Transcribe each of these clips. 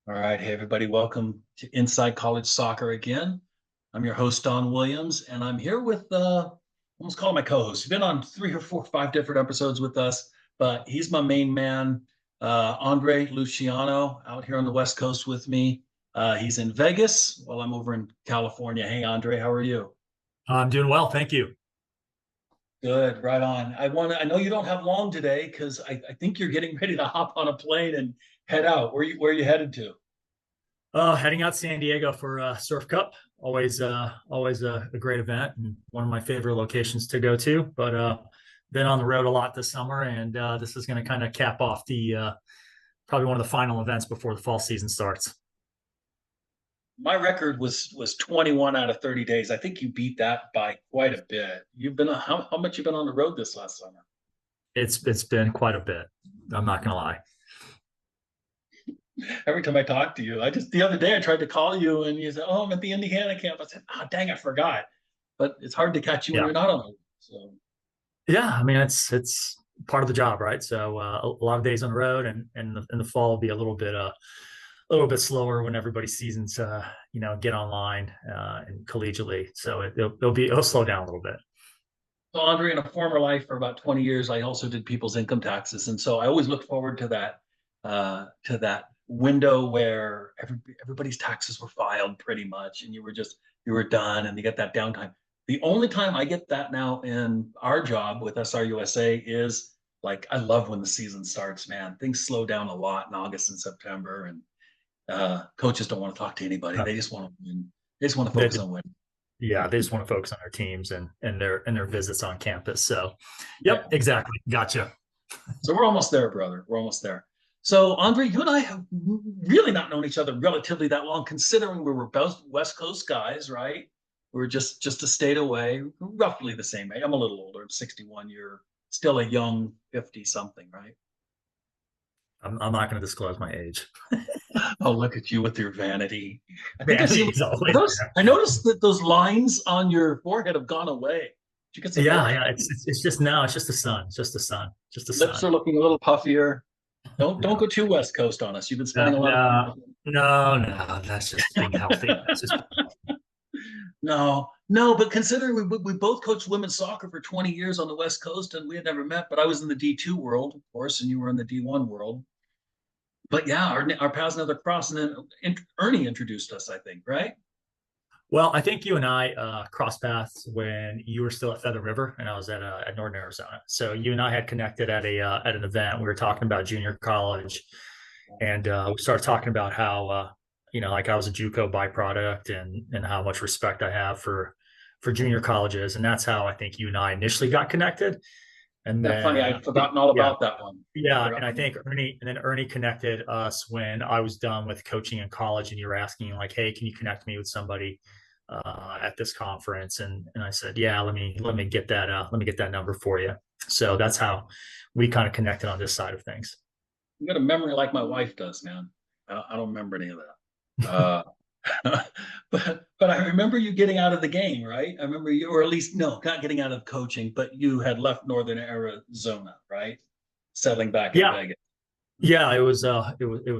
All right. Hey, everybody. Welcome to Inside College Soccer again. I'm your host, Don Williams, and I'm here with, almost call him my co-host. He's been on three or four, five different episodes with us, but he's my main man, Andre Luciano, out here on the West Coast with me. He's in Vegas while I'm over in California. Hey, Andre, how are you? I'm doing well, thank you. Good, right on. I know you don't have long today because I think you're getting ready to hop on a plane and head out. Where are you headed to? Heading out to San Diego for Surf Cup. Always a great event and one of my favorite locations to go to. But been on the road a lot this summer, and this is going to kind of cap off the probably one of the final events before the fall season starts. My record was 21 out of 30 days. I think you beat that by quite a bit. You've been how much you've been on the road this last summer? It's been quite a bit. I'm not going to lie. Every time I talk to you, I just the other day I tried to call you and you said, "Oh, I'm at the Indiana camp." I said, "Oh, dang, I forgot." But it's hard to catch you when Yeah, you're not on it. So yeah. I mean, it's part of the job, right? So a lot of days on the road, and in the fall will be a little bit slower when everybody's seasons get online and collegially, so it'll slow down a little bit. So Andre, in a former life for about 20 years, I also did people's income taxes. And so I always look forward to that window where everybody's taxes were filed pretty much, and you were done and you get that downtime. The only time I get that now in our job with SRUSA is like I love when the season starts, man. Things slow down a lot in August and September, and coaches don't want to talk to anybody. Uh, They just want to win. They just want to they, focus on winning. yeah, they just want to focus on their teams and their visits on campus. So, yep, Yeah. exactly. Gotcha. So we're almost there, brother. We're almost there. So, Andre, you and I have really not known each other relatively that long, considering we were both West Coast guys, right? We were just a state away, roughly the same age. I'm a little older. I'm 61. You're still a young 50 something, right? I'm not going to disclose my age. Oh, look at you with your vanity. I think I see Vanity is always those. there. I noticed that those lines on your forehead have gone away. Did you get some Yeah, work? yeah. It's just no. It's just the sun. It's just the sun. Just the Lips sun. are looking a little puffier. Don't No, go too West Coast on us. You've been no, spending a lot of no, time. no. That's just being healthy. That's just No, no, but considering we both coached women's soccer for 20 years on the West Coast and we had never met, but I was in the D2 world, of course, and you were in the D1 world. But yeah, our paths never crossed. And then Ernie introduced us, I think, right? Well, I think you and I crossed paths when you were still at Feather River and I was at Northern Arizona. So you and I had connected at an event. We were talking about junior college, and we started talking about how like I was a JUCO byproduct and how much respect I have for junior colleges, and that's how I think you and I initially got connected. And Yeah, funny, then I'd forgotten all yeah, about that one. I yeah, forgot. and I think Ernie connected us when I was done with coaching in college, and you were asking like, "Hey, can you connect me with somebody at this conference?" And I said, "Yeah, let me get that number for you." So that's how we kind of connected on this side of things. You got a memory like my wife does, man. I don't remember any of that. But I remember you getting out of the game, right? I remember you, or at least no, not getting out of coaching, but you had left Northern Arizona, right? Settling back in Yeah, Vegas. yeah, it was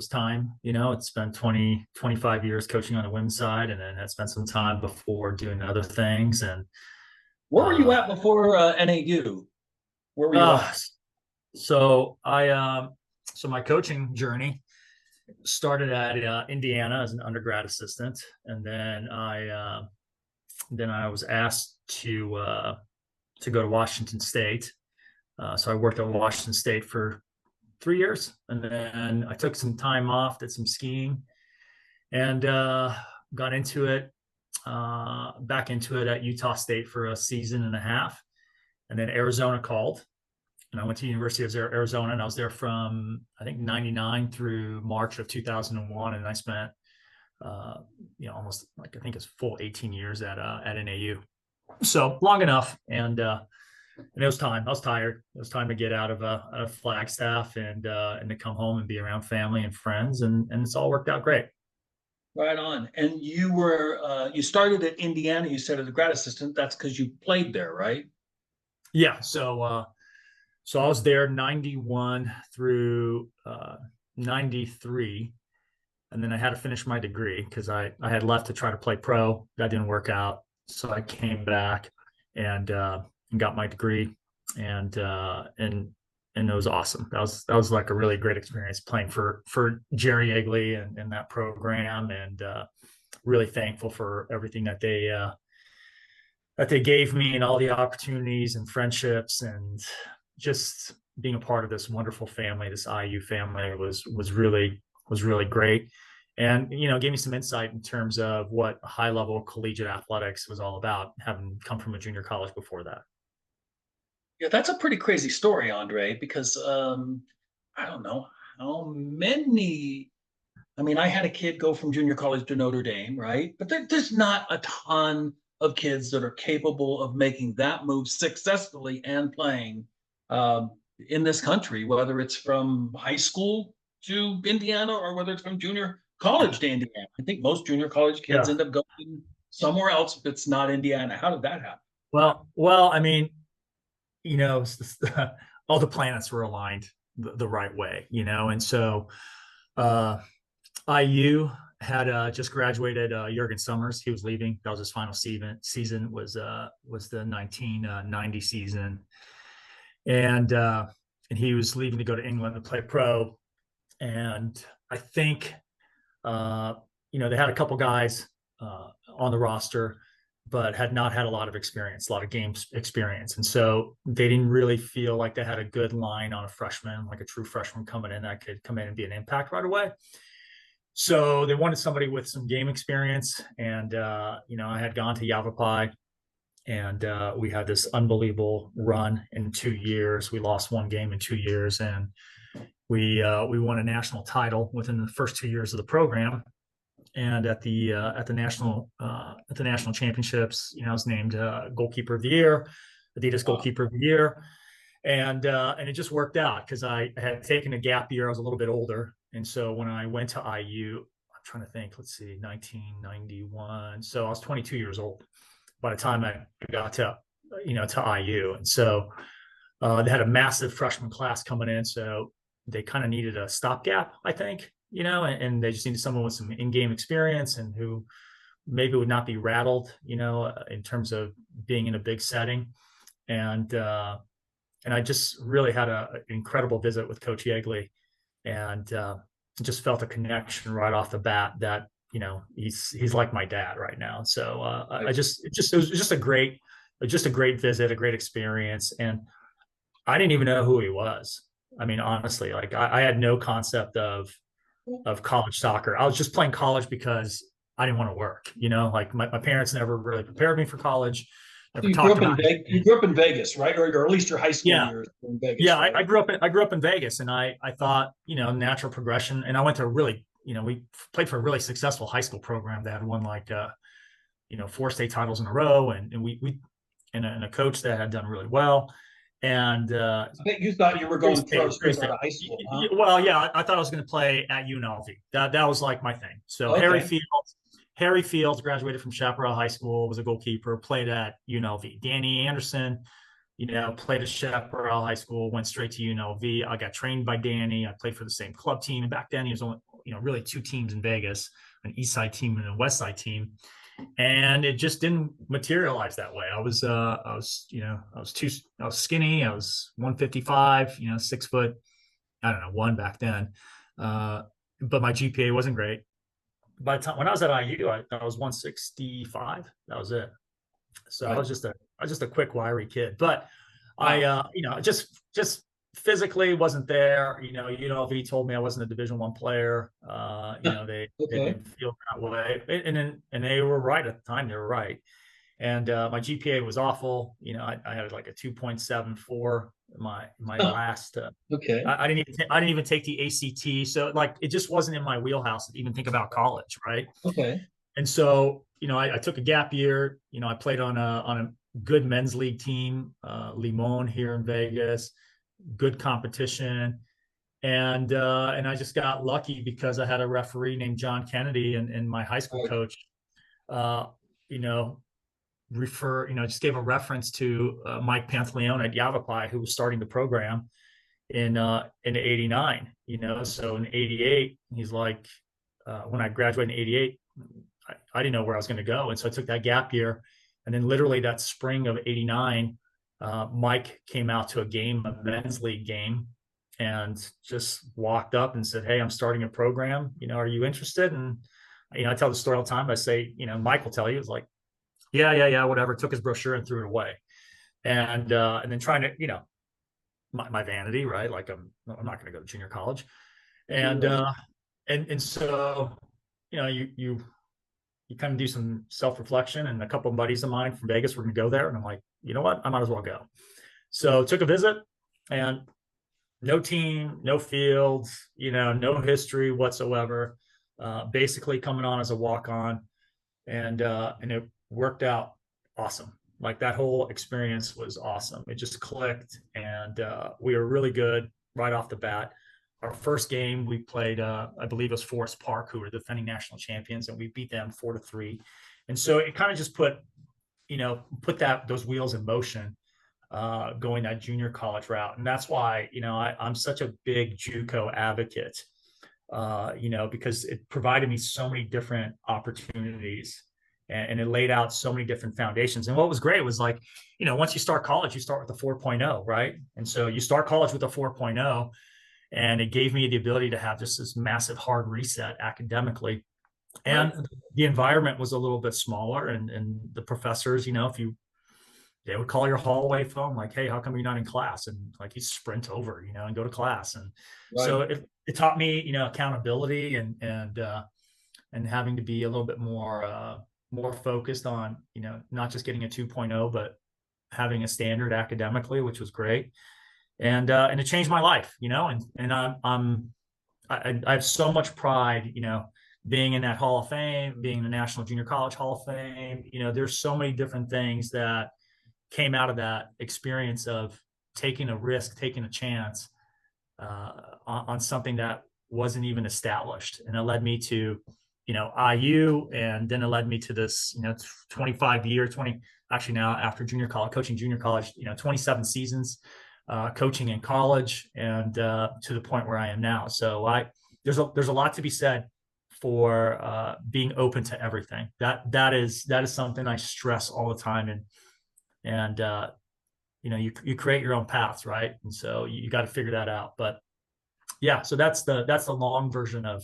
time. It's been 25 years coaching on the women's side, and then I spent some time before doing other things. And Where were you uh, at before NAU? Where were you uh, at? so my coaching journey started at Indiana as an undergrad assistant, and then I was asked to go to Washington State. So I worked at Washington State for 3 years, and then I took some time off, did some skiing, and got into it back into it at Utah State for a season and a half, and then Arizona called, and I went to University of Arizona, and I was there from I think '99 through March of 2001, and I spent almost like I think it's full 18 years at NAU, so long enough, and it was time. I was tired. It was time to get out of Flagstaff and to come home and be around family and friends, and it's all worked out great. Right on. And you started at Indiana. You said as a grad assistant. That's because you played there, right? Yeah. So I was there 91 through 93, and then I had to finish my degree because I had left to try to play pro. That didn't work out, so I came back and got my degree, and and it was awesome. That was like a really great experience playing for Jerry Egley and that program, and really thankful for everything that they gave me and all the opportunities and friendships, and just being a part of this wonderful family. This IU family was really great, and gave me some insight in terms of what high level collegiate athletics was all about, having come from a junior college before that. Yeah, that's a pretty crazy story, Andre, because I don't know how many. I mean, I had a kid go from junior college to Notre Dame, right? But there's not a ton of kids that are capable of making that move successfully and playing um, in this country, whether it's from high school to Indiana or whether it's from junior college to Indiana. I think most junior college kids Yeah. end up going somewhere else if it's not Indiana. How did that happen? Well, I mean, all the planets were aligned the right way, and so uh, IU had just graduated Jurgen Summers. He was leaving. That was his final season was the 1990 season, and he was leaving to go to England to play pro. And I think they had a couple guys on the roster, but had not had a lot of experience, a lot of games experience. And so they didn't really feel like they had a good line on a freshman, like a true freshman coming in that could come in and be an impact right away. So they wanted somebody with some game experience. And, I had gone to Yavapai, and we had this unbelievable run in 2 years. We lost one game in 2 years, and we won a national title within the first 2 years of the program. And at the national championships, I was named goalkeeper of the year, Adidas goalkeeper of the year, and it just worked out because I had taken a gap year. I was a little bit older, and so when I went to IU, I'm trying to think. Let's see, 1991. So I was 22 years old by the time I got to IU, and so they had a massive freshman class coming in, so they kind of needed a stopgap, I think, and they just needed someone with some in-game experience and who maybe would not be rattled, in terms of being in a big setting. And I just really had an incredible visit with Coach Yeagley, and just felt a connection right off the bat that he's like my dad right now. So it was just a great visit, a great experience, and I didn't even know who he was. I mean, honestly, like I had no concept of college soccer. I was just playing college because I didn't want to work. Like my parents never really prepared me for college. Never You grew talked up in about it. You grew up in Vegas, right? Or at least your high school Yeah, years were in Vegas, yeah. right? I grew up in Vegas, and I thought natural progression. And I went to a really we played for a really successful high school program that had won like 4 state titles in a row, and we and a coach that had done really well. And I bet you thought you were going pro straight out of high school, huh? well, yeah, I thought I was going to play at UNLV. That was like my thing. So Okay. Harry Fields graduated from Chaparral High School, was a goalkeeper, played at UNLV. Danny Anderson, played at Chaparral High School, went straight to UNLV. I got trained by Danny. I played for the same club team, and back then he was only really 2 teams in Vegas, an East Side team and a West Side team. And it just didn't materialize that way. I was skinny. I was 155, 6 foot, I don't know, one back then. But my GPA wasn't great. By the time when I was at IU, I was 165. That was it. So Right. I was just a quick, wiry kid. But Wow. I just physically wasn't there. UNLV told me I wasn't a Division I player. They Okay. didn't feel that way, and they were right at the time. They were right. And my GPA was awful. I had like a 2.74 my last. Okay. I didn't even take the ACT, so like it just wasn't in my wheelhouse to even think about college, right? Okay. And so I took a gap year. I played on a good men's league team, Limon here in Vegas, good competition. And I just got lucky because I had a referee named John Kennedy and my high school Right. coach, you know, just gave a reference to Mike Pantaleone at Yavapai, who was starting the program in '89. So in '88, he's like, when I graduated in '88, I didn't know where I was going to go. And so I took that gap year. And then literally that spring of '89, Mike came out to a game, a men's league game, and just walked up and said, "Hey, I'm starting a program. Are you interested?" And, I tell the story all the time. I say, Mike will tell you, it's like, yeah, whatever. Took his brochure and threw it away. And then trying to, my vanity, right? Like I'm not going to go to junior college. And, so, you kind of do some self-reflection, and a couple of buddies of mine from Vegas were going to go there. And I'm like, you know what? I might as well go. So took a visit, and no team, no fields, no history whatsoever. Basically coming on as a walk-on, and it worked out awesome. Like that whole experience was awesome. It just clicked, and we were really good right off the bat. Our first game we played, I believe it was Forest Park, who were the defending national champions, and we beat them 4-3. And so it kind of just put those wheels in motion, going that junior college route. And that's why, I'm such a big JUCO advocate, because it provided me so many different opportunities, and it laid out so many different foundations. And what was great was, like, once you start college, you start with a 4.0, right? And so you start college with a 4.0, and it gave me the ability to have just this massive hard reset academically. And the environment was a little bit smaller, and the professors, they would call your hallway phone, like, "Hey, how come you're not in class?" And like, you sprint over, and go to class. And so it taught me, accountability, and having to be a little bit more focused on, not just getting a 2.0, but having a standard academically, which was great. And it changed my life, and I have so much pride, being in that Hall of Fame, being in the National Junior College Hall of Fame. There's so many different things that came out of that experience of taking a risk, taking a chance, on something that wasn't even established. And it led me to, IU, and then it led me to this, 20 actually now after junior college, coaching junior college, 27 seasons, coaching in college, and to the point where I am now. So there's a lot to be said for being open to everything. That is something I stress all the time. And you create your own paths, right? And so you got to figure that out. But yeah, so that's the long version of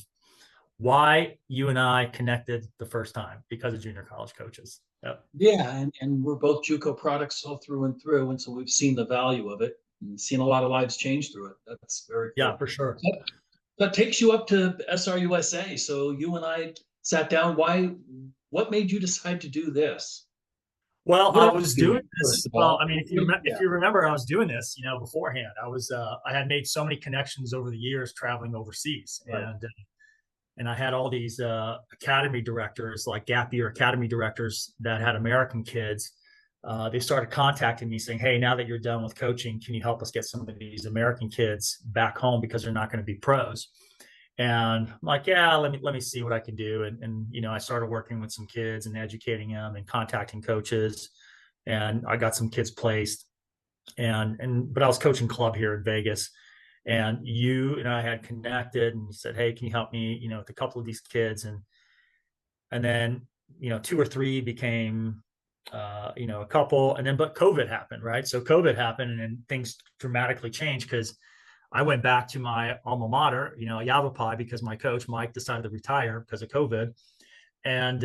why you and I connected the first time, because of junior college coaches. Yep. Yeah, and we're both JUCO products all through and through, and so we've seen the value of it and seen a lot of lives change through it. That's very cool. Yeah, for sure. That takes you up to SRUSA. So you and I sat down. What made you decide to do this? Well, I was doing this. Well, I mean, if you remember, I was doing this, beforehand. I had made so many connections over the years traveling overseas, and I had all these academy directors, like gap year academy directors that had American kids. They started contacting me saying, "Hey, now that you're done with coaching, can you help us get some of these American kids back home, because they're not going to be pros?" And I'm like, "Yeah, let me see what I can do." And I started working with some kids and educating them and contacting coaches, and I got some kids placed. But I was coaching club here in Vegas, and you and I had connected, and you said, "Hey, can you help me, with a couple of these kids?" And then, two or three became, a couple, but COVID happened, right? So COVID happened, and then things dramatically changed, because I went back to my alma mater, Yavapai, because my coach, Mike, decided to retire because of COVID. And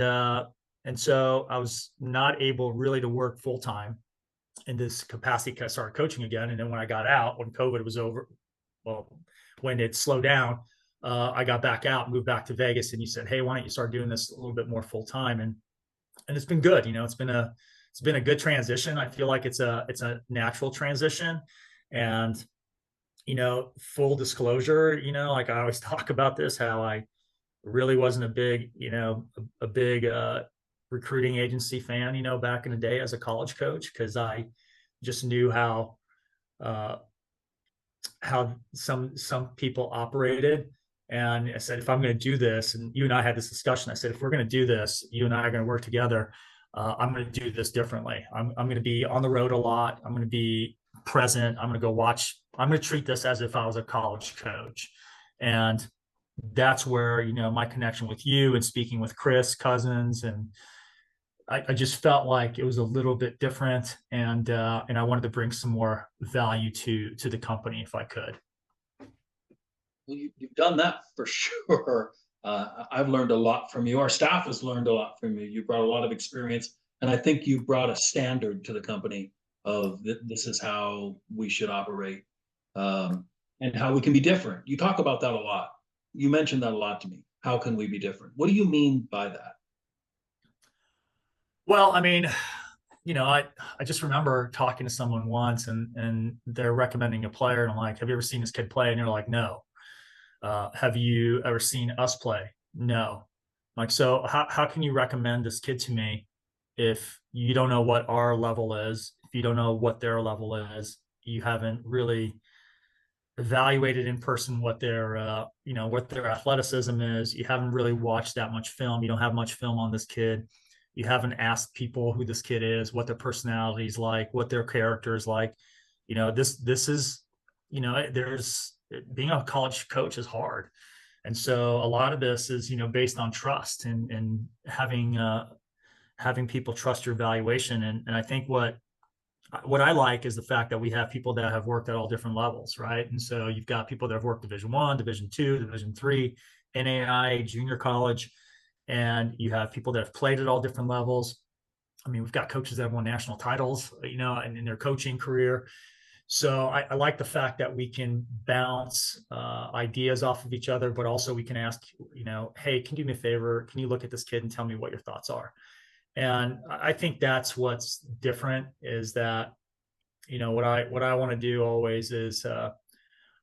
so I was not able really to work full time in this capacity, because I started coaching again. And then when I got out, when COVID was over, well, when it slowed down, I got back out, moved back to Vegas, and you said, "Hey, why don't you start doing this a little bit more full time?" And it's been good. It's been a good transition. I feel like it's a natural transition. And full disclosure, like I always talk about this, how I really wasn't a big recruiting agency fan, back in the day as a college coach, because I just knew how some people operated. And I said, if I'm going to do this, and you and I had this discussion, I said, if we're going to do this, you and I are going to work together. I'm going to do this differently. I'm going to be on the road a lot. I'm going to be present. I'm going to go watch. I'm going to treat this as if I was a college coach. And that's where, my connection with you and speaking with Chris Cousins, and I just felt like it was a little bit different, and I wanted to bring some more value to the company if I could. Well, you've done that for sure. I've learned a lot from you. Our staff has learned a lot from you. You brought a lot of experience, and I think you brought a standard to the company of this is how we should operate, and how we can be different. You talk about that a lot. You mentioned that a lot to me. How can we be different? What do you mean by that? Well, I mean, I just remember talking to someone once, and they're recommending a player, and I'm like, "Have you ever seen this kid play?" And they're like, "No." Have you ever seen us play? No. Like, so how can you recommend this kid to me if you don't know what our level is, if you don't know what their level is, you haven't really evaluated in person what what their athleticism is, you haven't really watched that much film, you don't have much film on this kid, you haven't asked people who this kid is, what their personality is like, what their character is like. This is, there's being a college coach is hard. And so a lot of this is, based on trust and having people trust your evaluation. And I think what I like is the fact that we have people that have worked at all different levels, right? And so you've got people that have worked Division 1, Division 2, Division 3, NAI, junior college, and you have people that have played at all different levels. I mean, we've got coaches that have won national titles, in their coaching career. So I like the fact that we can bounce ideas off of each other, but also we can ask, hey, can you do me a favor? Can you look at this kid and tell me what your thoughts are? And I think that's what's different is that, what I want to do always is I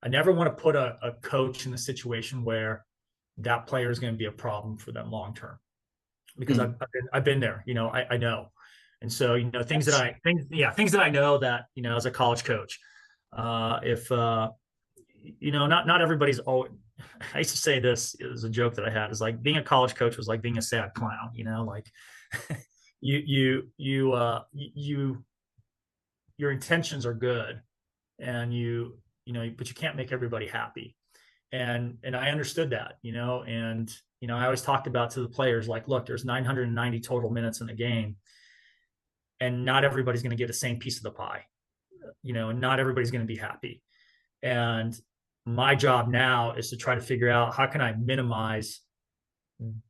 never want to put a coach in a situation where that player is going to be a problem for them long term, because Mm. I've been there. I know. And so, things that I know that, as a college coach, if not everybody's always. I used to say this is a joke that I had, is like being a college coach was like being a sad clown, like you your intentions are good, and but you can't make everybody happy. And I understood that, and I always talked about to the players, like, look, there's 990 total minutes in the game, and not everybody's going to get the same piece of the pie, and not everybody's going to be happy. And my job now is to try to figure out how can I minimize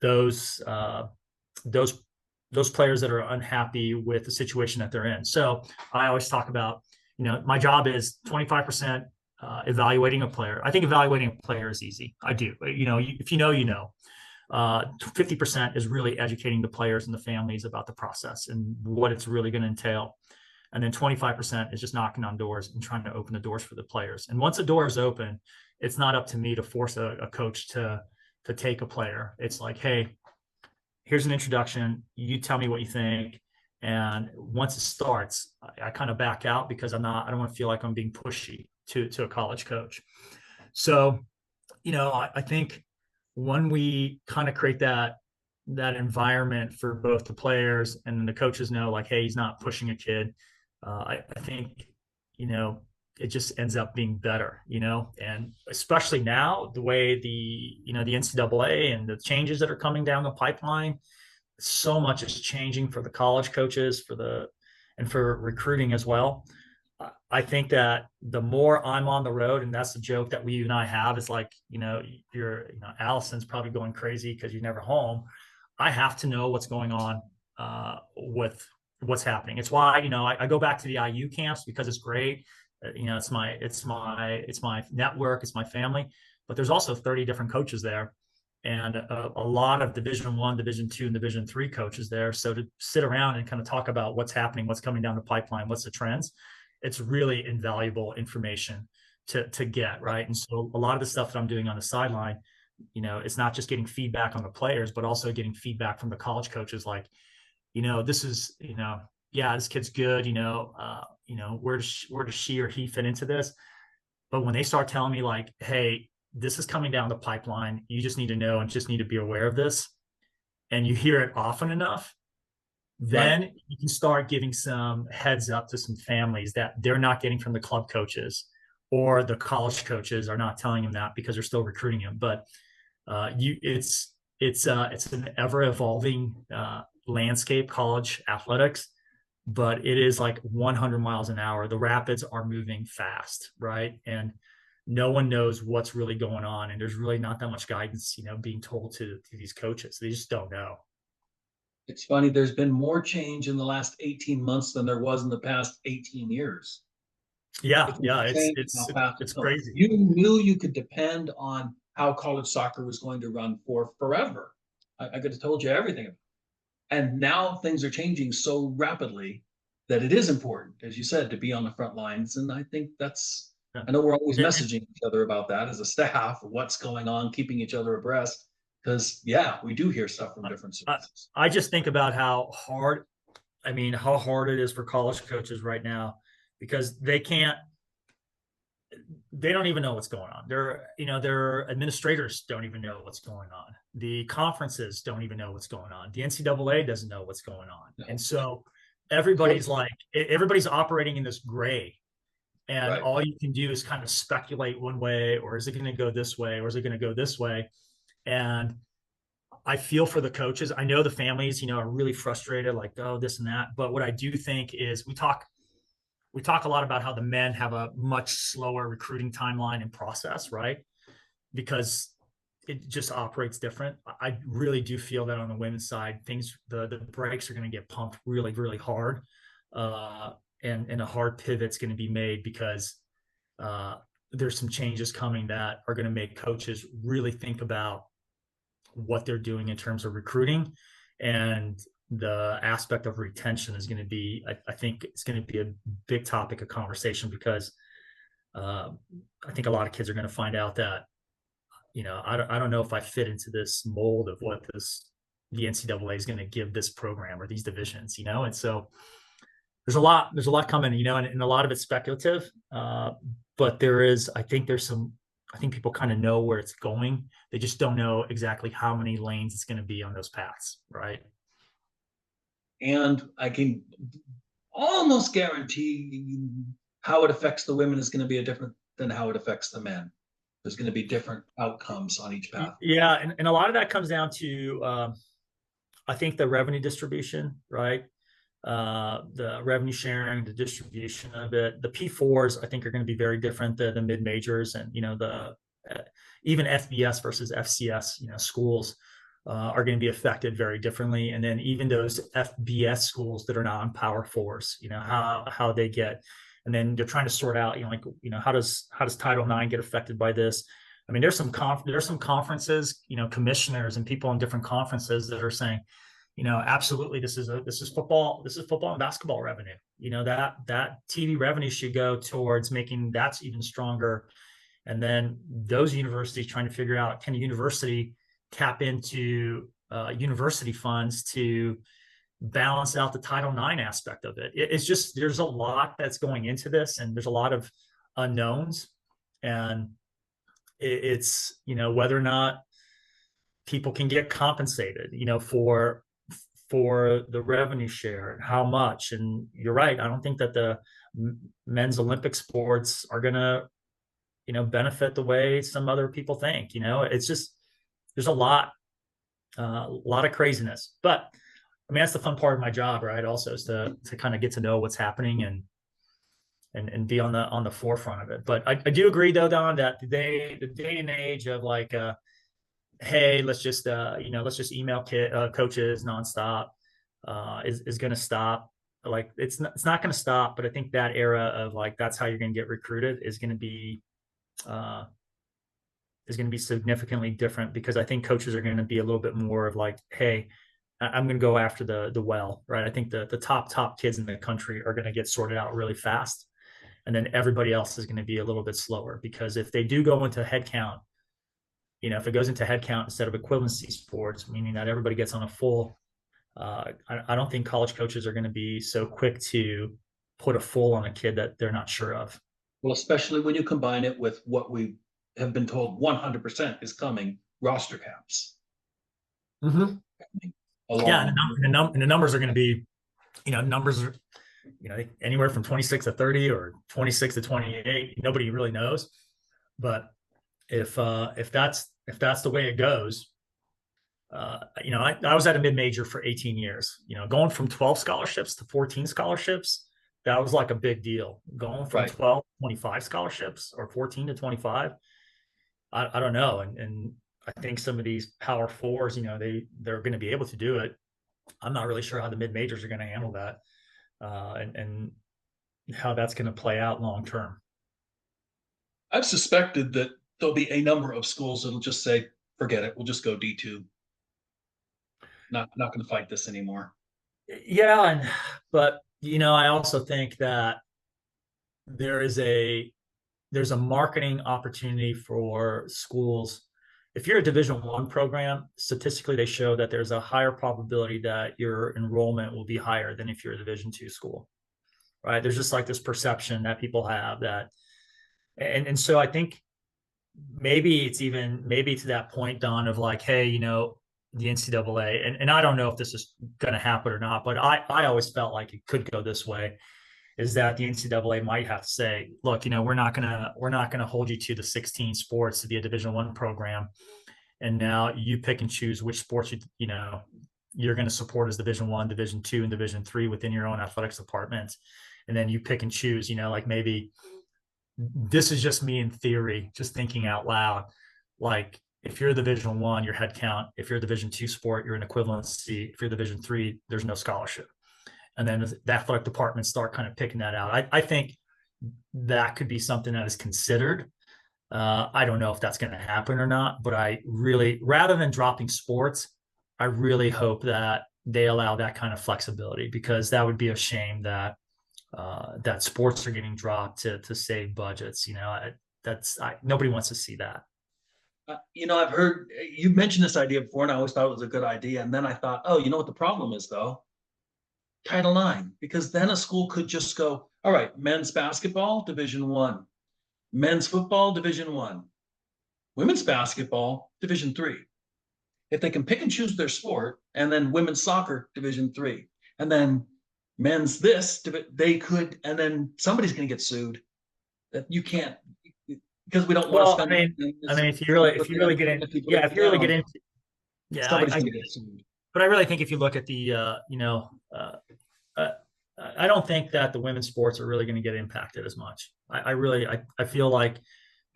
those those those players that are unhappy with the situation that they're in. So I always talk about, my job is 25% evaluating a player. I think evaluating a player is easy. I do. If you know, 50% is really educating the players and the families about the process and what it's really going to entail. And then 25% is just knocking on doors and trying to open the doors for the players. And once a door is open, it's not up to me to force a coach to take a player. It's like, hey, here's an introduction. You tell me what you think. And once it starts, I kind of back out, because I don't want to feel like I'm being pushy to a college coach. So, I think when we kind of create that environment for both the players and the coaches know, like, hey, he's not pushing a kid. I think, it just ends up being better, and especially now the way the NCAA and the changes that are coming down the pipeline, so much is changing for the college coaches, and for recruiting as well. I think that the more I'm on the road, and that's the joke that you and I have, is like, Allison's probably going crazy because you're never home. I have to know what's going on with what's happening. It's why, I go back to the IU camps, because it's great. It's my network, it's my family, but there's also 30 different coaches there, and a lot of Division 1, Division 2, and Division 3 coaches there. So to sit around and kind of talk about what's happening, what's coming down the pipeline, what's the trends, it's really invaluable information to get, right? And so a lot of the stuff that I'm doing on the sideline, it's not just getting feedback on the players, but also getting feedback from the college coaches, like, this is, yeah, this kid's good, where does she or he fit into this? But when they start telling me, like, hey, this is coming down the pipeline, you just need to know and just need to be aware of this, and you hear it often enough, then Right. you can start giving some heads up to some families that they're not getting from the club coaches, or the college coaches are not telling them that because they're still recruiting them. But It's an ever evolving landscape, college athletics, but it is like 100 miles an hour. The rapids are moving fast, right? And no one knows what's really going on, and there's really not that much guidance, being told to these coaches. They just don't know. It's funny, there's been more change in the last 18 months than there was in the past 18 years. Yeah, It's yeah, insane how fast it's it's going. crazy. You knew you could depend on how college soccer was going to run for forever. I could have told you everything. And now things are changing so rapidly that it is important, as you said, to be on the front lines. And I think Yeah. I know we're always And messaging each other about that as a staff, what's going on, keeping each other abreast. Because, yeah, we do hear stuff from different I, sources. I just think about how hard it is for college coaches right now, because they don't even know what's going on. Their administrators don't even know what's going on. The conferences don't even know what's going on. The NCAA doesn't know what's going on. No. And so everybody's operating in this gray. And Right. all you can do is kind of speculate one way, or is it going to go this way, or is it going to go this way? And I feel for the coaches. I know the families, are really frustrated, like, oh, this and that. But what I do think is we talk a lot about how the men have a much slower recruiting timeline and process, right? Because it just operates different. I really do feel that on the women's side, the brakes are going to get pumped really, really hard, and a hard pivot's going to be made, because there's some changes coming that are going to make coaches really think about what they're doing in terms of recruiting, and the aspect of retention is going to be, I think it's going to be a big topic of conversation, because I think a lot of kids are going to find out that, I don't know if I fit into this mold of what the NCAA is going to give this program or these divisions, and so there's a lot coming, and a lot of it's speculative, but I think people kind of know where it's going. They just don't know exactly how many lanes it's going to be on those paths, right? And I can almost guarantee how it affects the women is going to be different than how it affects the men. There's going to be different outcomes on each path. Yeah, and a lot of that comes down to, I think, the revenue distribution, right? The revenue sharing, the distribution of it. The P4s, I think, are going to be very different than the mid majors, and even FBS versus FCS, schools are going to be affected very differently. And then even those FBS schools that are not on Power Fours, how they get, and then they're trying to sort out, how does Title IX get affected by this? I mean, there's some conferences, commissioners and people in different conferences that are saying, absolutely, this is football and basketball revenue. That TV revenue should go towards making that even stronger. And then those universities trying to figure out, can a university tap into university funds to balance out the Title IX aspect of it? It's just, there's a lot that's going into this, and there's a lot of unknowns, and it's whether or not people can get compensated, for the revenue share, and how much. And you're right, I don't think that the men's Olympic sports are going to benefit the way some other people think. It's just, there's a lot of craziness. But I mean, that's the fun part of my job, right? Also, is to kind of get to know what's happening, and be on the forefront of it. But I do agree, though, Don, that the day and age of like, hey, let's just email coaches nonstop, is going to stop. Like, it's not going to stop. But I think that era of like, that's how you're going to get recruited is going to be significantly different, because I think coaches are going to be a little bit more of like, hey, I'm going to go after the well, right? I think the top kids in the country are going to get sorted out really fast, and then everybody else is going to be a little bit slower, because if they do go into headcount, if it goes into headcount instead of equivalency sports, meaning that everybody gets on a full, I don't think college coaches are going to be so quick to put a full on a kid that they're not sure of. Well, especially when you combine it with what we have been told 100% is coming, roster caps. Mm-hmm. Yeah, and the numbers are going to be, numbers are, anywhere from 26 to 30 or 26 to 28. Nobody really knows. But if that's if that's the way it goes, I was at a mid-major for 18 years. Going from 12 scholarships to 14 scholarships, that was like a big deal. Going from Right. 12 to 25 scholarships or 14 to 25, I don't know. And I think some of these power fours, they're going to be able to do it. I'm not really sure how the mid-majors are going to handle that, and how that's going to play out long term. I've suspected that there'll be a number of schools that'll just say, forget it, we'll just go D2. Not going to fight this anymore. Yeah, but I also think that there is there's a marketing opportunity for schools. If you're a Division I program, statistically they show that there's a higher probability that your enrollment will be higher than if you're a Division II school. Right? There's just like this perception that people have that, and so I think maybe to that point, Don, of like, hey, the NCAA, and I don't know if this is going to happen or not, but I always felt like it could go this way, is that the NCAA might have to say, look, we're not gonna hold you to the 16 sports to be a Division I program, and now you pick and choose which sports you're going to support as Division I, Division II, and Division III within your own athletics department, and then you pick and choose. Like maybe this is just me in theory, just thinking out loud. Like if you're a Division I, your head count. If you're a Division II sport, you're an equivalency. If you're Division III, there's no scholarship. And then the athletic departments start kind of picking that out. I think that could be something that is considered. I don't know if that's going to happen or not, but I really, rather than dropping sports, I really hope that they allow that kind of flexibility, because that would be a shame that that sports are getting dropped to save budgets. Nobody wants to see that. I've heard you mentioned this idea before, and I always thought it was a good idea. And then I thought, oh, you know what the problem is, though? Title IX, because then a school could just go, all right, men's basketball, Division I, men's football, Division I, women's basketball, Division III. If they can pick and choose their sport, and then women's soccer, Division III, and then men's this, they could, and then somebody's going to get sued. That you can't, because we don't want to Well, spend. if you really get in, yeah, if you really get into, yeah, somebody's going to get sued. But I really think if you look at the, uh, I don't think that the women's sports are really going to get impacted as much. I feel like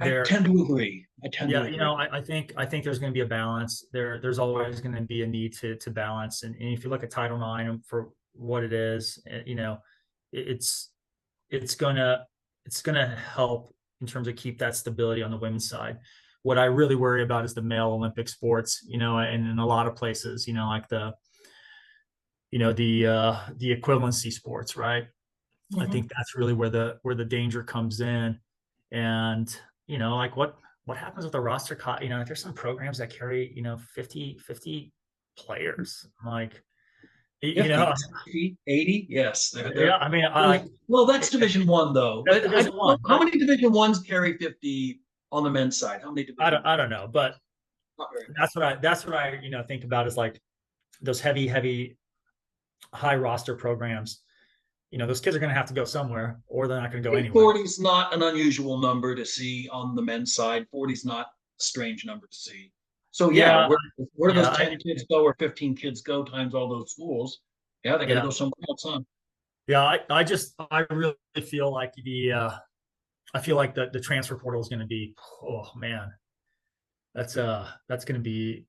I tend to agree. I think there's going to be a balance there. There's always going to be a need to balance. And if you look at Title IX for what it is, it's gonna help in terms of keep that stability on the women's side. What I really worry about is the male Olympic sports, and in a lot of places, like the equivalency sports, right? Mm-hmm. I think that's really where the danger comes in. And, like what happens with the roster, there's some programs that carry, 50 players, like, 80, yes. Yeah, I mean, well, that's Division I, though. That's Division I. How many Division I's carry 50 on the men's side? How many? I don't know, but that's what I think about, is like those heavy high roster programs. Those kids are going to have to go somewhere, or they're not going to go anywhere. 40 is not an unusual number to see on the men's side. 40 is not a strange number to see. So where do those 10 kids go, or 15 kids go times all those schools? Yeah, they got to go somewhere else, huh? Yeah, I really feel like the transfer portal is going to be, oh man, that's going to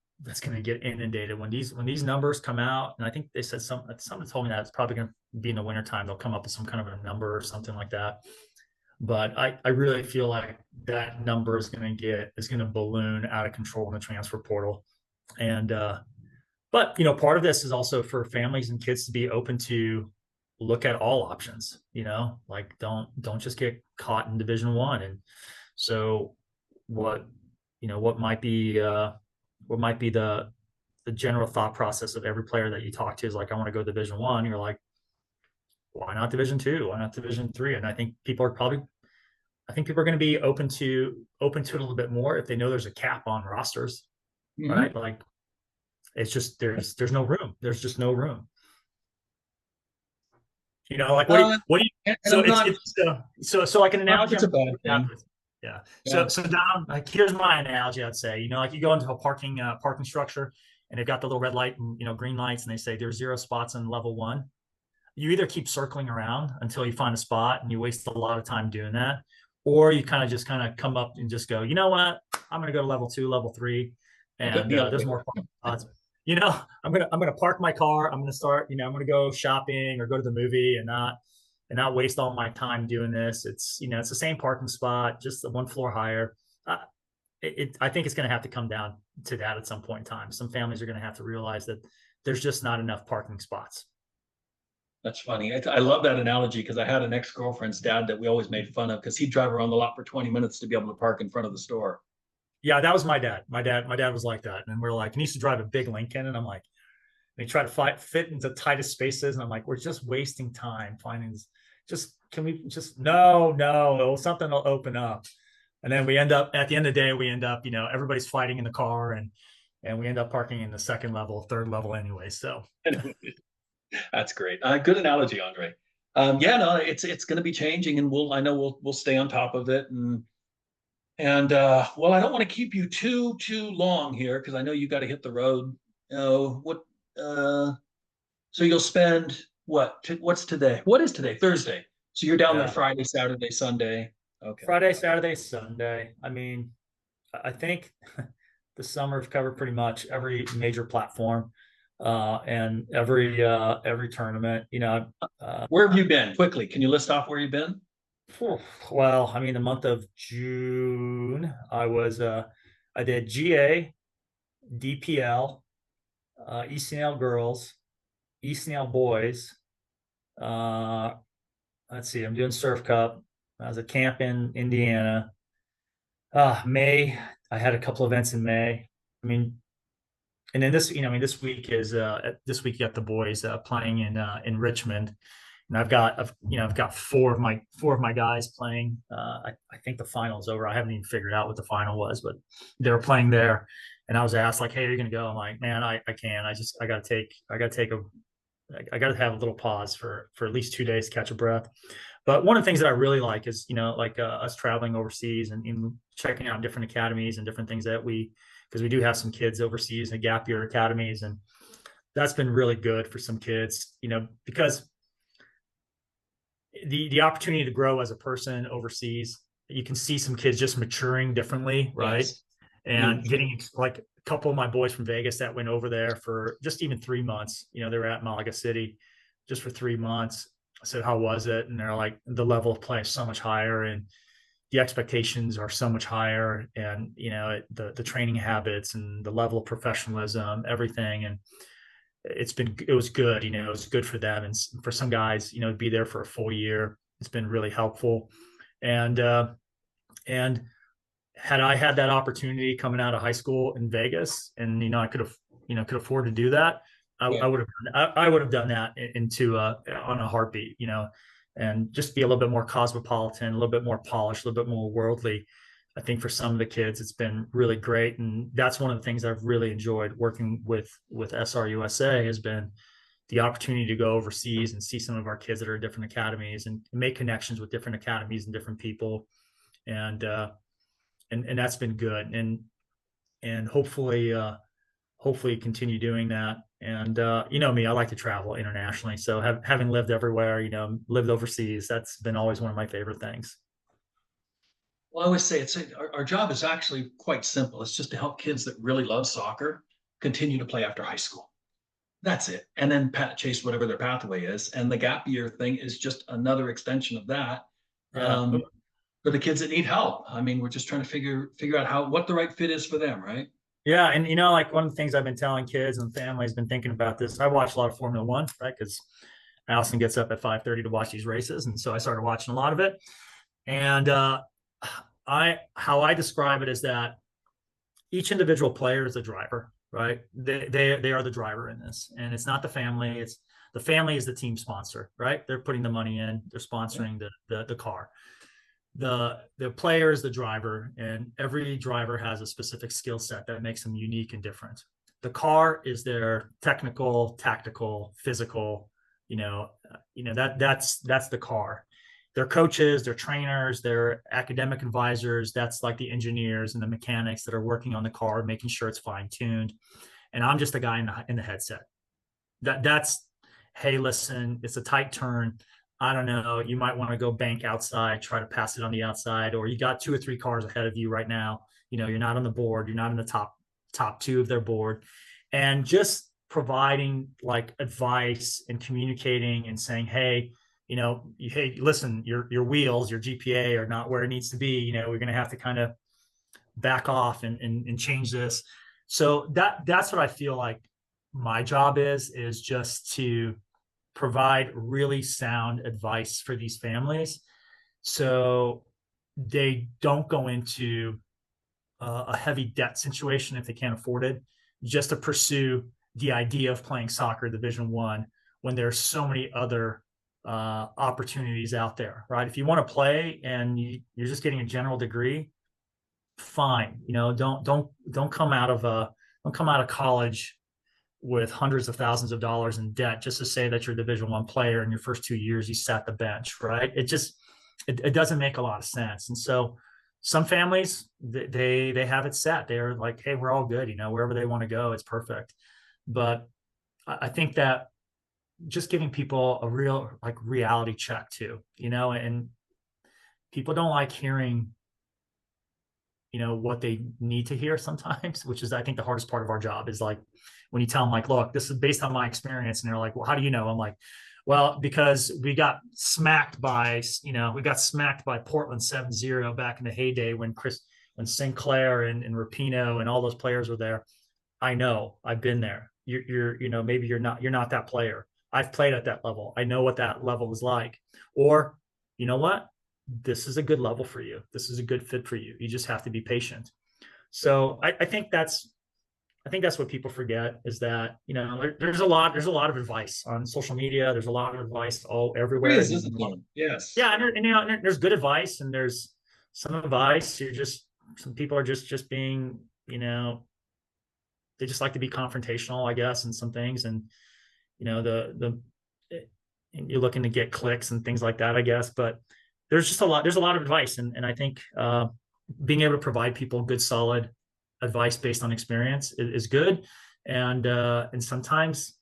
get inundated when these numbers come out. And I think they said someone told me that it's probably going to be in the wintertime. They'll come up with some kind of a number or something like that. But I really feel like that number is going to balloon out of control in the transfer portal. And but part of this is also for families and kids to be open to look at all options. Like don't just get caught in Division I. And so what might be the general thought process of every player that you talk to is like, I want to go Division I. You're like, why not Division II? Why not Division III? And I think people are going to be open to it a little bit more if they know there's a cap on rosters, mm-hmm. right? Like it's just, there's no room. There's just no room. Like what do you, so like an analogy. It's a bad thing. Yeah. Yeah. So Dom, like here's my analogy. I'd say, like you go into a parking structure and they've got the little red light and green lights, and they say there's 0 spots on level 1. You either keep circling around until you find a spot and you waste a lot of time doing that, or you kind of come up and just go, you know what, I'm going to go to level 2, level 3, Put and the there's elevator. more spots. I'm gonna park my car. I'm gonna start. I'm gonna go shopping or go to the movie and not waste all my time doing this. It's the same parking spot, just the 1 floor higher. Uh, I think it's going to have to come down to that at some point in time. Some families are going to have to realize that there's just not enough parking spots. That's funny. I love that analogy because I had an ex-girlfriend's dad that we always made fun of because he'd drive around the lot for 20 minutes to be able to park in front of the store. Yeah, that was my dad. My dad was like that, and we're like, he used to drive a big Lincoln, and I'm like, they try to fit into tightest spaces, and I'm like, we're just wasting time finding this. Just can we just no, something will open up, and then we end up at the end of the day, we end up, everybody's fighting in the car, and we end up parking in the second level, third level anyway. So That's great. Good analogy, Andre. Yeah, no, it's going to be changing, and I know we'll stay on top of it, and well, I don't want to keep you too long here because I know you got to hit the road. What? Uh, so you'll spend what? What's today? What is today? Thursday. So you're down there yeah, Friday, Saturday, Sunday. Okay. Friday, Saturday, Sunday. I mean, I think the summer have covered pretty much every major platform and every tournament. Where have you been? Quickly, can you list off where you've been? Well, I mean, the month of June, I did GA, DPL, ECNL girls, ECNL boys. Uh, let's see, I'm doing Surf Cup. I was at camp in Indiana. May, I had a couple events in May. I mean, and then this week this week you got the boys playing in Richmond, and I've got four of my guys playing. I think the final is over. I haven't even figured out what the final was, but they were playing there, and I was asked like, "Hey, are you going to go?" I'm like, "Man, I can't. I got to have a little pause for at least 2 days to catch a breath." But one of the things that I really like is, like us traveling overseas and checking out different academies and different things because we do have some kids overseas and gap year academies. And that's been really good for some kids, because the opportunity to grow as a person overseas, you can see some kids just maturing differently, right? Yes. And Huge. getting like a couple of my boys from Vegas that went over there for just even 3 months. They were at Malaga City just for 3 months. I said, "How was it?" And they're like, "The level of play is so much higher, and the expectations are so much higher, and the training habits and the level of professionalism, everything." And it was good. It was good for them, and for some guys, to be there for a full year, it's been really helpful. And had I had that opportunity coming out of high school in Vegas, and I could afford to do that, Yeah. I would have done that on a heartbeat, and just be a little bit more cosmopolitan, a little bit more polished, a little bit more worldly. I think for some of the kids, it's been really great, and that's one of the things I've really enjoyed working with SRUSA has been the opportunity to go overseas and see some of our kids that are in different academies and make connections with different academies and different people, and that's been good, and hopefully continue doing that. And me, I like to travel internationally, so having lived everywhere, lived overseas, that's been always one of my favorite things. Well, I always say our job is actually quite simple. It's just to help kids that really love soccer continue to play after high school. That's it. And then chase whatever their pathway is. And the gap year thing is just another extension of that. Yeah. Um, for the kids that need help. I mean, we're just trying to figure out what the right fit is for them, right? Yeah, and like one of the things I've been telling kids and families, been thinking about this. I watch a lot of Formula One, right? Because Allison gets up at 5:30 to watch these races, and so I started watching a lot of it. And how I describe it is that each individual player is a driver, right? They are the driver in this, and it's not the family. It's the family is the team sponsor, right? They're putting the money in, they're sponsoring the car. The player is the driver, and every driver has a specific skill set that makes them unique and different. The car is their technical, tactical, physical. That's the car, their coaches, their trainers, their academic advisors. That's like the engineers and the mechanics that are working on the car, making sure it's fine tuned. And I'm just a guy in the headset. That's, hey, listen, it's a tight turn. I don't know. You might want to go bank outside, try to pass it on the outside, or you got 2 or 3 cars ahead of you right now. You're not on the board. You're not in the top 2 of their board, and just providing like advice and communicating and saying, hey, hey, listen, your wheels, your GPA are not where it needs to be. We're going to have to kind of back off and change this. So that's what I feel like my job is just to provide really sound advice for these families so they don't go into a heavy debt situation if they can't afford it, just to pursue the idea of playing soccer Division 1 when there's so many other opportunities out there, right? If you want to play and you're just getting a general degree, fine. Don't come out of college with hundreds of thousands of dollars in debt just to say that you're a Division 1 player in your first 2 years you sat the bench, right? It doesn't make a lot of sense. And so some families, they have it set. They're like, hey, we're all good, wherever they want to go, it's perfect. But I think that just giving people a real like reality check too, and people don't like hearing what they need to hear sometimes, which is I think the hardest part of our job is like when you tell them like, look, this is based on my experience, and they're like, well, how do you know? I'm like, well, because we got smacked by Portland 7-0 back in the heyday when Sinclair and Rapinoe and all those players were there. I know, I've been there. Maybe you're not that player. I've played at that level. I know what that level is like. Or, you know what? This is a good level for you. This is a good fit for you. You just have to be patient. So I think that's what people forget is that, there's a lot of advice on social media. There's a lot of advice everywhere. Isn't there? Yes. Yeah. And there's good advice and there's some advice. Some people are just being, they just like to be confrontational, I guess, in some things. And, you're looking to get clicks and things like that, I guess. But there's a lot of advice. And I think being able to provide people good, solid advice based on experience is good. And sometimes,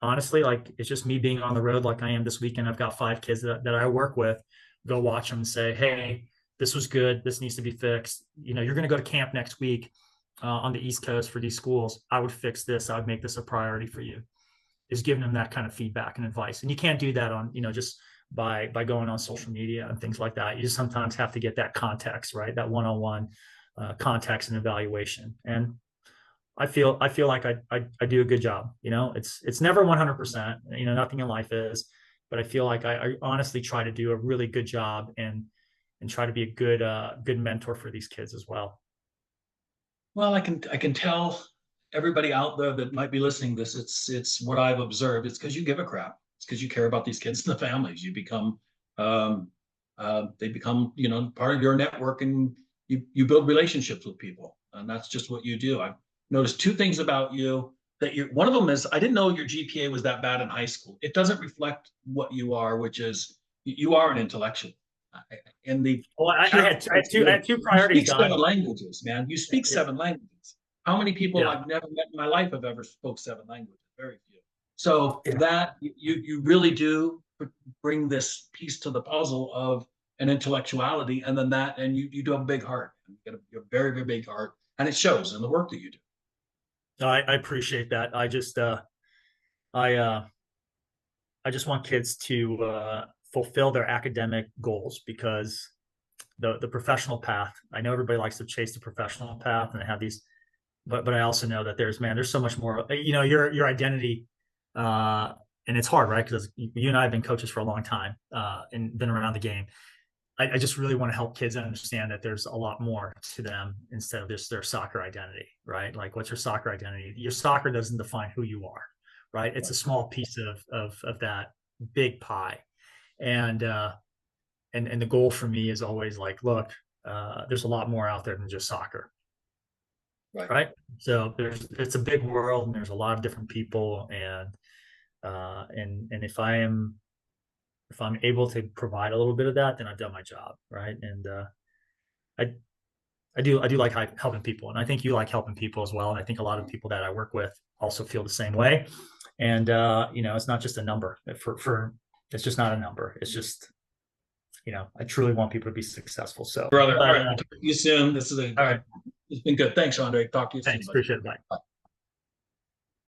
honestly, like it's just me being on the road like I am this weekend. I've got 5 kids that I work with, go watch them and say, hey, this was good. This needs to be fixed. You're going to go to camp next week on the East Coast for these schools. I would fix this. I would make this a priority for you. Is giving them that kind of feedback and advice. And you can't do that on, just by going on social media and things like that. You just sometimes have to get that context, right? That one-on-one context and evaluation. And I feel like I do a good job. It's never 100%. Nothing in life is, but I feel like I honestly try to do a really good job and try to be a good mentor for these kids as well. Well, I can tell everybody out there that might be listening to this, it's what I've observed. It's because you give a crap. It's because you care about these kids and the families. You become, they become, part of your network, and you build relationships with people, and that's just what you do. I've noticed 2 things about you that one of them is I didn't know your GPA was that bad in high school. It doesn't reflect what you are, which is you are an intellectual. In the I had 2 priorities. You speak 7 languages, man. You speak 7 languages. How many people I've never met in my life have ever spoke 7 languages? Very few. So that you really do bring this piece to the puzzle of an intellectuality, and then and you do have a big heart. You get a very, very big heart, and it shows in the work that you do. I appreciate that. I just want kids to fulfill their academic goals, because the professional path, I know everybody likes to chase the professional path and have these, but I also know that there's so much more, your identity, and it's hard, right? Because you and I have been coaches for a long time and been around the game. I just really want to help kids understand that there's a lot more to them instead of just their soccer identity, right? Like, what's your soccer identity? Your soccer doesn't define who you are, right? It's a small piece of that big pie. And the goal for me is always like, look, there's a lot more out there than just soccer. Right. So it's a big world, and there's a lot of different people. And if I am if I'm able to provide a little bit of that, then I've done my job, right? And I I do like helping people, and I think you like helping people as well. And I think a lot of people that I work with also feel the same way. And it's not just a number for it's just not a number. It's just I truly want people to be successful. So, Brother, all right, talk to you soon. all right, It's been good. Thanks, Andre. Talk to you soon. thanks, Buddy. appreciate it. Bye.